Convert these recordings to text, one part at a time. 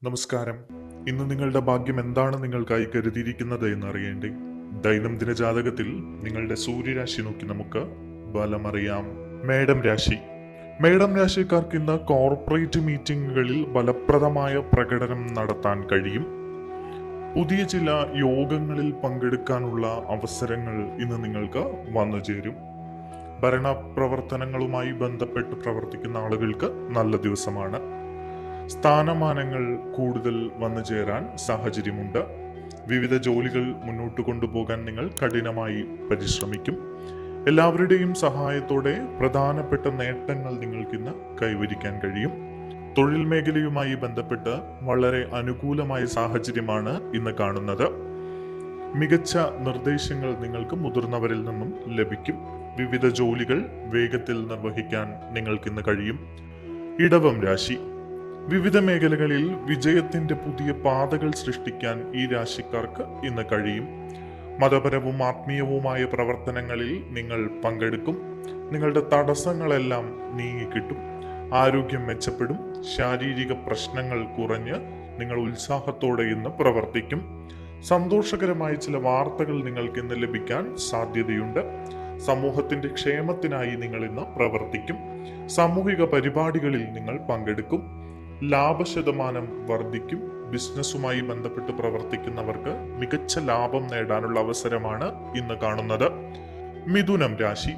നമസ്കാരം. ഇന്ന് നിങ്ങളുടെ ഭാഗ്യം എന്താണ് നിങ്ങൾക്കായി കരുതിയിരിക്കുന്നത് എന്നറിയേണ്ടേ? ദൈനംദിന ജാതകത്തിൽ നിങ്ങളുടെ സൂര്യരാശി നോക്കി നമുക്ക് ബലമറിയാം. മേടം രാശി. മേടം രാശിക്കാർക്ക് ഇന്ന് കോർപ്പറേറ്റ് മീറ്റിംഗുകളിൽ ഫലപ്രദമായ പ്രകടനം നടത്താൻ കഴിയും. പുതിയ ചില യോഗങ്ങളിൽ പങ്കെടുക്കാനുള്ള അവസരങ്ങൾ ഇന്ന് നിങ്ങൾക്ക് വന്നു ചേരും. ഭരണ പ്രവർത്തനങ്ങളുമായി ബന്ധപ്പെട്ട് പ്രവർത്തിക്കുന്ന ആളുകൾക്ക് നല്ല ദിവസമാണ്. സ്ഥാനമാനങ്ങൾ കൂടുതൽ വന്നു ചേരാൻ സാഹചര്യമുണ്ട്. വിവിധ ജോലികൾ മുന്നോട്ട് കൊണ്ടുപോകാൻ നിങ്ങൾ കഠിനമായി പരിശ്രമിക്കും. എല്ലാവരുടെയും സഹായത്തോടെ പ്രധാനപ്പെട്ട നേട്ടങ്ങൾ നിങ്ങൾക്കിന്ന് കൈവരിക്കാൻ കഴിയും. തൊഴിൽ മേഖലയുമായി ബന്ധപ്പെട്ട് വളരെ അനുകൂലമായ സാഹചര്യമാണ് ഇന്ന് കാണുന്നത്. മികച്ച നിർദ്ദേശങ്ങൾ നിങ്ങൾക്ക് മുതിർന്നവരിൽ നിന്നും ലഭിക്കും. വിവിധ ജോലികൾ വേഗത്തിൽ നിർവഹിക്കാൻ നിങ്ങൾക്കിന്ന് കഴിയും. ഇടവം രാശി. വിവിധ മേഖലകളിൽ വിജയത്തിന്റെ പുതിയ പാതകൾ സൃഷ്ടിക്കാൻ ഈ രാശിക്കാർക്ക് ഇന്ന് കഴിയും. മതപരവും ആത്മീയവുമായ പ്രവർത്തനങ്ങളിൽ നിങ്ങൾ പങ്കെടുക്കും. നിങ്ങളുടെ തടസ്സങ്ങളെല്ലാം നീങ്ങിക്കിട്ടും. ആരോഗ്യം മെച്ചപ്പെടും. ശാരീരിക പ്രശ്നങ്ങൾ കുറഞ്ഞ് നിങ്ങൾ ഉത്സാഹത്തോടെ ഇന്ന് പ്രവർത്തിക്കും. സന്തോഷകരമായ ചില വാർത്തകൾ നിങ്ങൾക്ക് ഇന്ന് ലഭിക്കാൻ സാധ്യതയുണ്ട്. സമൂഹത്തിന്റെ ക്ഷേമത്തിനായി നിങ്ങൾ ഇന്ന് പ്രവർത്തിക്കും. സാമൂഹിക പരിപാടികളിൽ നിങ്ങൾ പങ്കെടുക്കും. ലാഭശതമാനം വർദ്ധിക്കും. ബിസിനസ്സുമായി ബന്ധപ്പെട്ട് പ്രവർത്തിക്കുന്നവർക്ക് മികച്ച ലാഭം നേടാനുള്ള അവസരമാണ് ഇന്ന് കാണുന്നത്. മിഥുനം രാശി.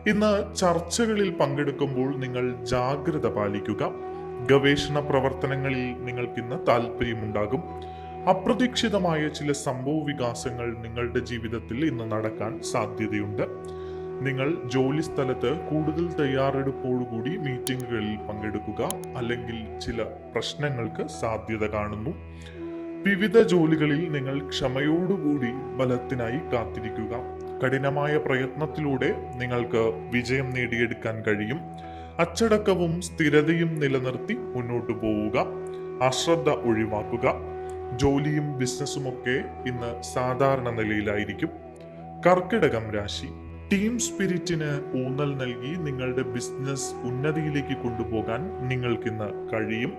ഇന്ന് ചർച്ചകളിൽ പങ്കെടുക്കുമ്പോൾ നിങ്ങൾ ജാഗ്രത പാലിക്കുക. ഗവേഷണ പ്രവർത്തനങ്ങളിൽ നിങ്ങൾക്കിന്ന് താല്പര്യമുണ്ടാകും. അപ്രതീക്ഷിതമായ ചില സംഭവ വികാസങ്ങൾ നിങ്ങളുടെ ജീവിതത്തിൽ ഇന്ന് നടക്കാൻ സാധ്യതയുണ്ട്. നിങ്ങൾ ജോലി സ്ഥലത്ത് കൂടുതൽ തയ്യാറെടുപ്പോടുകൂടി മീറ്റിംഗുകളിൽ പങ്കെടുക്കുക, അല്ലെങ്കിൽ ചില പ്രശ്നങ്ങൾക്ക് സാധ്യത കാണുന്നു. വിവിധ ജോലികളിൽ നിങ്ങൾ ക്ഷമയോടുകൂടി ഫലത്തിനായി കാത്തിരിക്കുക. കഠിനമായ പ്രയത്നത്തിലൂടെ നിങ്ങൾക്ക് വിജയം നേടിയെടുക്കാൻ കഴിയും. അച്ചടക്കവും സ്ഥിരതയും നിലനിർത്തി മുന്നോട്ടു പോവുക. അശ്രദ്ധ ഒഴിവാക്കുക. ജോലിയും ബിസിനസ്സുമൊക്കെ ഇന്ന് സാധാരണ നിലയിലായിരിക്കും. കർക്കിടകം രാശി. ടീം സ്പിരിറ്റിന് ഊന്നൽ നൽകി നിങ്ങളുടെ ബിസിനസ് ഉന്നതിയിലേക്ക് കൊണ്ടുപോകാൻ നിങ്ങൾക്കിന്ന് കഴിയും.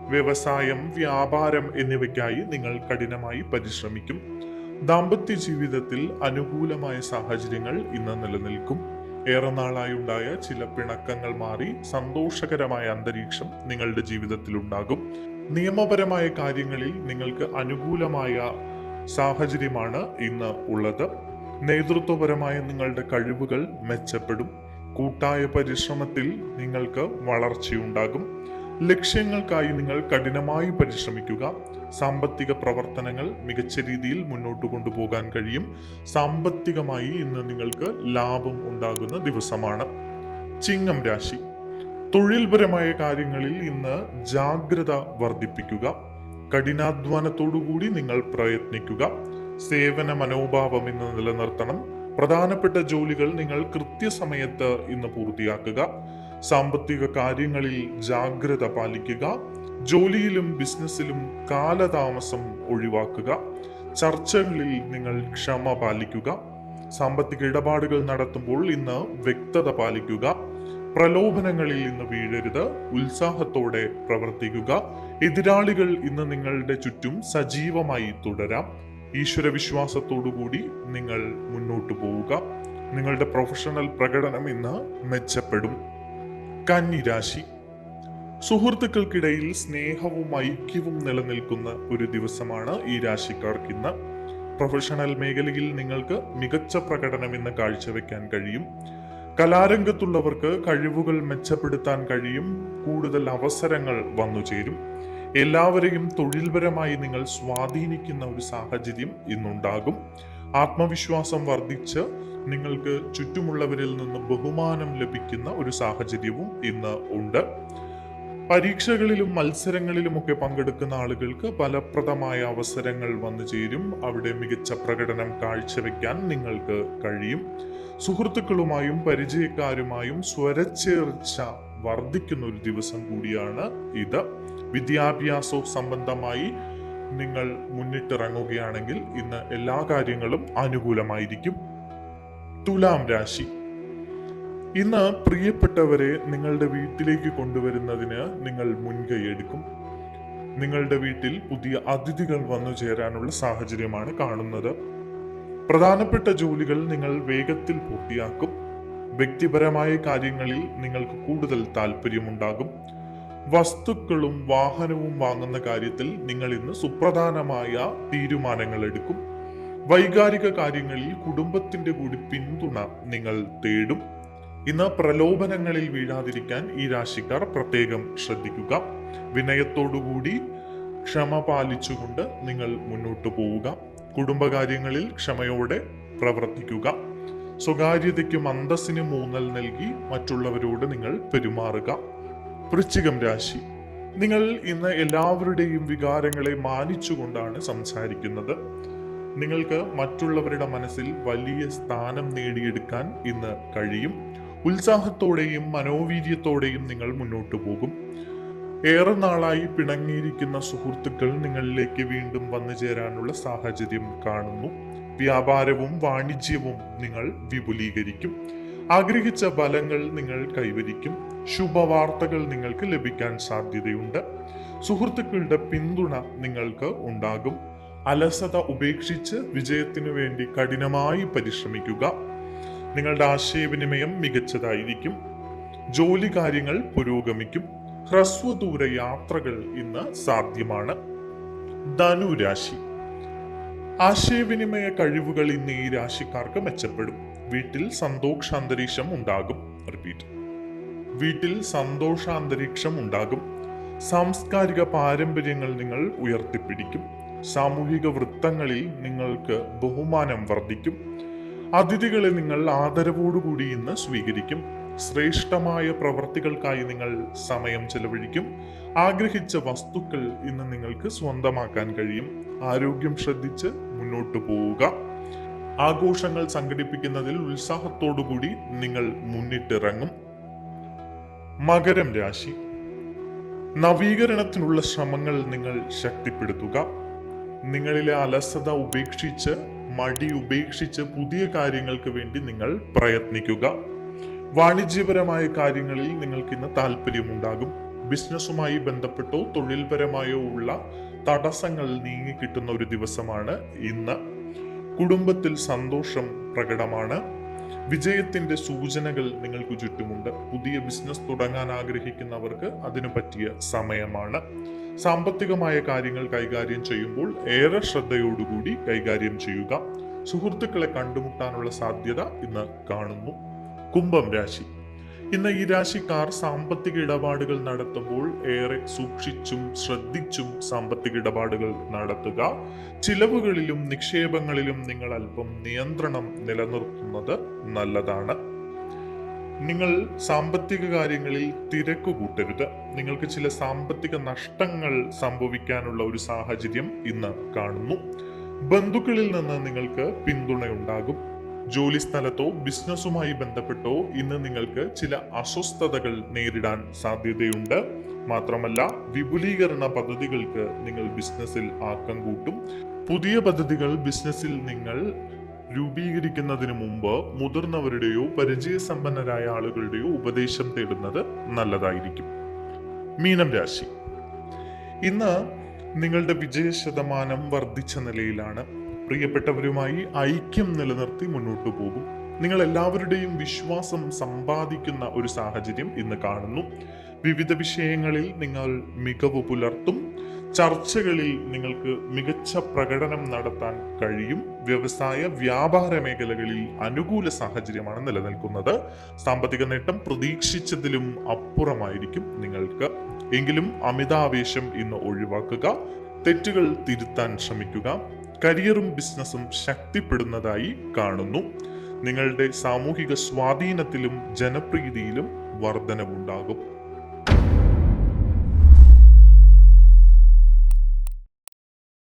വ്യവസായം, വ്യാപാരം എന്നിവയ്ക്കായി നിങ്ങൾ കഠിനമായി പരിശ്രമിക്കും. ദാമ്പത്യ ജീവിതത്തിൽ അനുകൂലമായ സാഹചര്യങ്ങൾ ഇന്ന് നിലനിൽക്കും. ഏറെ നാളായി ഉണ്ടായ ചില പിണക്കങ്ങൾ മാറി സന്തോഷകരമായ അന്തരീക്ഷം നിങ്ങളുടെ ജീവിതത്തിൽ ഉണ്ടാകും. നിയമപരമായ കാര്യങ്ങളിൽ നിങ്ങൾക്ക് അനുകൂലമായ സാഹചര്യമാണ് ഇന്ന് ഉള്ളത്. നേതൃത്വപരമായ നിങ്ങളുടെ കഴിവുകൾ മെച്ചപ്പെടും. കൂട്ടായ പരിശ്രമത്തിൽ നിങ്ങൾക്ക് വളർച്ചയുണ്ടാകും. ലക്ഷ്യങ്ങൾക്കായി നിങ്ങൾ കഠിനമായി പരിശ്രമിക്കുക. സാമ്പത്തിക പ്രവർത്തനങ്ങൾ മികച്ച രീതിയിൽ മുന്നോട്ട് കൊണ്ടുപോകാൻ കഴിയും. സാമ്പത്തികമായി ഇന്ന് നിങ്ങൾക്ക് ലാഭം ഉണ്ടാകുന്ന ദിവസമാണ്. ചിങ്ങം രാശി. തൊഴിൽപരമായ കാര്യങ്ങളിൽ ഇന്ന് ജാഗ്രത വർദ്ധിപ്പിക്കുക. കഠിനാധ്വാനത്തോടുകൂടി നിങ്ങൾ പ്രയത്നിക്കുക. സേവന മനോഭാവം ഇന്ന് നിലനിർത്തണം. പ്രധാനപ്പെട്ട ജോലികൾ നിങ്ങൾ കൃത്യസമയത്ത് ഇന്ന് പൂർത്തിയാക്കുക. സാമ്പത്തിക കാര്യങ്ങളിൽ ജാഗ്രത പാലിക്കുക. ജോലിയിലും ബിസിനസ്സിലും കാലതാമസം ഒഴിവാക്കുക. ചർച്ചകളിൽ നിങ്ങൾ ക്ഷമ പാലിക്കുക. സാമ്പത്തിക ഇടപാടുകൾ നടത്തുമ്പോൾ ഇന്ന് വ്യക്തത പാലിക്കുക. പ്രലോഭനങ്ങളിൽ ഇന്ന് വീഴരുത്. ഉത്സാഹത്തോടെ പ്രവർത്തിക്കുക. എതിരാളികൾ ഇന്ന് നിങ്ങളുടെ ചുറ്റും സജീവമായി തുടരാം. ഈശ്വരവിശ്വാസത്തോടുകൂടി നിങ്ങൾ മുന്നോട്ട് പോവുക. നിങ്ങളുടെ പ്രൊഫഷണൽ പ്രകടനം ഇന്ന് മെച്ചപ്പെടും. കന്നി രാശി. സുഹൃത്തുക്കൾക്കിടയിൽ സ്നേഹവും ഐക്യവും നിലനിൽക്കുന്ന ഒരു ദിവസമാണ് ഈ രാശിക്കാർക്ക് ഇന്ന്. പ്രൊഫഷണൽ മേഖലയിൽ നിങ്ങൾക്ക് മികച്ച പ്രകടനം ഇന്ന് കാഴ്ചവെക്കാൻ കഴിയും. കലാരംഗത്തുള്ളവർക്ക് കഴിവുകൾ മെച്ചപ്പെടുത്താൻ കഴിയും. കൂടുതൽ അവസരങ്ങൾ വന്നു ചേരും. എല്ലാവരെയും തൊഴിൽപരമായി നിങ്ങൾ സ്വാധീനിക്കുന്ന ഒരു സാഹചര്യം ഇന്നുണ്ടാകും. ആത്മവിശ്വാസം വർദ്ധിച്ച് നിങ്ങൾക്ക് ചുറ്റുമുള്ളവരിൽ നിന്ന് ബഹുമാനം ലഭിക്കുന്ന ഒരു സാഹചര്യവും ഇന്ന് ഉണ്ട്. പരീക്ഷകളിലും മത്സരങ്ങളിലുമൊക്കെ പങ്കെടുക്കുന്ന ആളുകൾക്ക് ഫലപ്രദമായ അവസരങ്ങൾ വന്നു ചേരും. അവിടെ മികച്ച പ്രകടനം കാഴ്ചവെക്കാൻ നിങ്ങൾക്ക് കഴിയും. സുഹൃത്തുക്കളുമായും പരിചയക്കാരുമായും സ്വരച്ചേർച്ച വർദ്ധിക്കുന്ന ഒരു ദിവസം കൂടിയാണ് ഇത്. വിദ്യാഭ്യാസ സംബന്ധമായി നിങ്ങൾ മുന്നിട്ടിറങ്ങുകയാണെങ്കിൽ ഇന്ന് എല്ലാ കാര്യങ്ങളും അനുകൂലമായിരിക്കും. തുലാം രാശി. ഇന്ന് പ്രിയപ്പെട്ടവരെ നിങ്ങളുടെ വീട്ടിലേക്ക് കൊണ്ടുവരുന്നതിന് നിങ്ങൾ മുൻകൈ എടുക്കും. നിങ്ങളുടെ വീട്ടിൽ പുതിയ അതിഥികൾ വന്നു ചേരാനുള്ള സാഹചര്യമാണ് കാണുന്നത്. പ്രധാനപ്പെട്ട ജോലികൾ നിങ്ങൾ വേഗത്തിൽ പൂർത്തിയാക്കും. വ്യക്തിപരമായ കാര്യങ്ങളിൽ നിങ്ങൾക്ക് കൂടുതൽ താല്പര്യമുണ്ടാകും. വസ്തുക്കളും വാഹനവും വാങ്ങുന്ന കാര്യത്തിൽ നിങ്ങൾ ഇന്ന് സുപ്രധാനമായ തീരുമാനങ്ങൾ എടുക്കും. വൈകാരിക കാര്യങ്ങളിൽ കുടുംബത്തിന്റെ കൂടി പിന്തുണ നിങ്ങൾ തേടും. ഇന്ന് പ്രലോഭനങ്ങളിൽ വീഴാതിരിക്കാൻ ഈ രാശിക്കാർ പ്രത്യേകം ശ്രദ്ധിക്കുക. വിനയത്തോടുകൂടി ക്ഷമ പാലിച്ചുകൊണ്ട് നിങ്ങൾ മുന്നോട്ട് പോവുക. കുടുംബകാര്യങ്ങളിൽ ക്ഷമയോടെ പ്രവർത്തിക്കുക. സ്വകാര്യതയ്ക്കും അന്തസ്സിനും ഊന്നൽ നൽകി മറ്റുള്ളവരോട് നിങ്ങൾ പെരുമാറുക. വൃശ്ചികം രാശി, നിങ്ങൾ ഇന്ന് എല്ലാവരുടെയും വികാരങ്ങളെ മാനിച്ചുകൊണ്ടാണ് സംസാരിക്കുന്നത്. നിങ്ങൾക്ക് മറ്റുള്ളവരുടെ മനസ്സിൽ വലിയ സ്ഥാനം നേടിയെടുക്കാൻ ഇന്ന് കഴിയും. ഉത്സാഹത്തോടെയും മനോവീര്യത്തോടെയും നിങ്ങൾ മുന്നോട്ടു പോകും. ഏറെ നാളായി പിണങ്ങിയിരിക്കുന്ന സുഹൃത്തുക്കൾ നിങ്ങളിലേക്ക് വീണ്ടും വന്നു ചേരാനുള്ള സാഹചര്യം കാണുന്നു. വ്യാപാരവും വാണിജ്യവും നിങ്ങൾ വിപുലീകരിക്കും. ആഗ്രഹിച്ച ഫലങ്ങൾ നിങ്ങൾ കൈവരിക്കും. ശുഭവാർത്തകൾ നിങ്ങൾക്ക് ലഭിക്കാൻ സാധ്യതയുണ്ട്. സുഹൃത്തുക്കളുടെ പിന്തുണ നിങ്ങൾക്ക് ഉണ്ടാകും. അലസത ഉപേക്ഷിച്ച് വിജയത്തിനു വേണ്ടി കഠിനമായി പരിശ്രമിക്കുക. നിങ്ങളുടെ ആശയവിനിമയം മികച്ചതായിരിക്കും. ജോലി കാര്യങ്ങൾ പുരോഗമിക്കും. ഹ്രസ്വദൂര യാത്രകൾ ഇന്ന് സാധ്യമാണ്. ധനുരാശി, ആശയവിനിമയ കഴിവുകൾ ഇന്ന് ഈ രാശിക്കാർക്ക് മെച്ചപ്പെടും. വീട്ടിൽ സന്തോഷാന്തരീക്ഷം ഉണ്ടാകും. വീട്ടിൽ സന്തോഷാന്തരീക്ഷം ഉണ്ടാകും. സാംസ്കാരിക പാരമ്പര്യങ്ങൾ നിങ്ങൾ ഉയർത്തിപ്പിടിക്കും. സാമൂഹിക വൃത്തങ്ങളിൽ നിങ്ങൾക്ക് ബഹുമാനം വർദ്ധിക്കും. അതിഥികളെ നിങ്ങൾ ആദരവോടുകൂടി ഇന്ന് സ്വീകരിക്കും. ശ്രേഷ്ഠമായ പ്രവർത്തികൾക്കായി നിങ്ങൾ സമയം ചെലവഴിക്കും. ആഗ്രഹിച്ച വസ്തുക്കൾ ഇന്ന് നിങ്ങൾക്ക് സ്വന്തമാക്കാൻ കഴിയും. ആരോഗ്യം ശ്രദ്ധിച്ച് മുന്നോട്ടു പോവുക. ആഘോഷങ്ങൾ സംഘടിപ്പിക്കുന്നതിൽ ഉത്സാഹത്തോടുകൂടി നിങ്ങൾ മുന്നിട്ടിറങ്ങും. മകരം രാശി, നവീകരണത്തിനുള്ള ശ്രമങ്ങൾ നിങ്ങൾ ശക്തിപ്പെടുത്തുക. നിങ്ങളിലെ അലസത ഉപേക്ഷിച്ച്, മടി ഉപേക്ഷിച്ച് പുതിയ കാര്യങ്ങൾക്ക് വേണ്ടി നിങ്ങൾ പ്രയത്നിക്കുക. വാണിജ്യപരമായ കാര്യങ്ങളിൽ നിങ്ങൾക്ക് ഇന്ന് താല്പര്യമുണ്ടാകും. ബിസിനസ്സുമായി ബന്ധപ്പെട്ടോ തൊഴിൽപരമായോ ഉള്ള തടസ്സങ്ങൾ നീങ്ങിക്കിട്ടുന്ന ഒരു ദിവസമാണ് ഇന്ന്. കുടുംബത്തിൽ സന്തോഷം പ്രകടമാണ്. വിജയത്തിന്റെ സൂചനകൾ നിങ്ങൾക്ക് ചുറ്റുമുണ്ട്. പുതിയ ബിസിനസ് തുടങ്ങാൻ ആഗ്രഹിക്കുന്നവർക്ക് അതിനു പറ്റിയ സമയമാണ്. സാമ്പത്തികമായ കാര്യങ്ങൾ കൈകാര്യം ചെയ്യുമ്പോൾ ഏറെ ശ്രദ്ധയോടുകൂടി കൈകാര്യം ചെയ്യുക. സുഹൃത്തുക്കളെ കണ്ടുമുട്ടാനുള്ള സാധ്യത ഇന്ന് കാണുന്നു. കുംഭം രാശി, ഇന്ന് ഈ രാശിക്കാർ സാമ്പത്തിക ഇടപാടുകൾ നടത്തുമ്പോൾ ഏറെ സൂക്ഷിച്ചും ശ്രദ്ധിച്ചും സാമ്പത്തിക ഇടപാടുകൾ നടത്തുക. ചിലവുകളിലും നിക്ഷേപങ്ങളിലും നിങ്ങൾ അല്പം നിയന്ത്രണം നിലനിർത്തുന്നത് നല്ലതാണ്. നിങ്ങൾ സാമ്പത്തിക കാര്യങ്ങളിൽ തിരക്ക് കൂട്ടരുത്. നിങ്ങൾക്ക് ചില സാമ്പത്തിക നഷ്ടങ്ങൾ സംഭവിക്കാനുള്ള ഒരു സാഹചര്യം ഇന്ന് കാണുന്നു. ബന്ധുക്കളിൽ നിന്ന് നിങ്ങൾക്ക് പിന്തുണയുണ്ടാകും. ജോലി സ്ഥലത്തോ ബിസിനസ്സുമായി ബന്ധപ്പെട്ടോ ഇന്ന് നിങ്ങൾക്ക് ചില അസ്വസ്ഥതകൾ നേരിടാൻ സാധ്യതയുണ്ട്. മാത്രമല്ല, വിപുലീകരണ പദ്ധതികൾക്ക് നിങ്ങൾ ബിസിനസ്സിൽ ആക്കം കൂട്ടും. പുതിയ പദ്ധതികൾ ബിസിനസ്സിൽ നിങ്ങൾ രൂപീകരിക്കുന്നതിന് മുമ്പ് മുതിർന്നവരുടെയോ പരിചയസമ്പന്നരായ ആളുകളുടെയോ ഉപദേശം തേടുന്നത് നല്ലതായിരിക്കും. മീനം രാശി, ഇന്ന് നിങ്ങളുടെ വിജയ ശതമാനം വർദ്ധിച്ച നിലയിലാണ്. പ്രിയപ്പെട്ടവരുമായി ഐക്യം നിലനിർത്തി മുന്നോട്ടു പോകും. നിങ്ങൾ എല്ലാവരുടെയും വിശ്വാസം സമ്പാദിക്കുന്ന ഒരു സാഹചര്യം ഇന്ന് കാണുന്നു. വിവിധ വിഷയങ്ങളിൽ നിങ്ങൾ മികവ് പുലർത്തും. ചർച്ചകളിൽ നിങ്ങൾക്ക് മികച്ച പ്രകടനം നടത്താൻ കഴിയും. വ്യവസായ വ്യാപാര മേഖലകളിൽ അനുകൂല സാഹചര്യമാണ് നിലനിൽക്കുന്നത്. സാമ്പത്തിക നേട്ടം പ്രതീക്ഷിച്ചതിലും അപ്പുറമായിരിക്കും നിങ്ങൾക്ക്. എങ്കിലും അമിതാവേശം ഇന്ന് ഒഴിവാക്കുക. തെറ്റുകൾ തിരുത്താൻ ശ്രമിക്കുക. കരിയറും ബിസിനസ്സും ശക്തിപ്പെടുന്നതായി കാണുന്നു. നിങ്ങളുടെ സാമൂഹിക സ്വാധീനത്തിലും ജനപ്രീതിയിലും വർധനവുണ്ടാകും.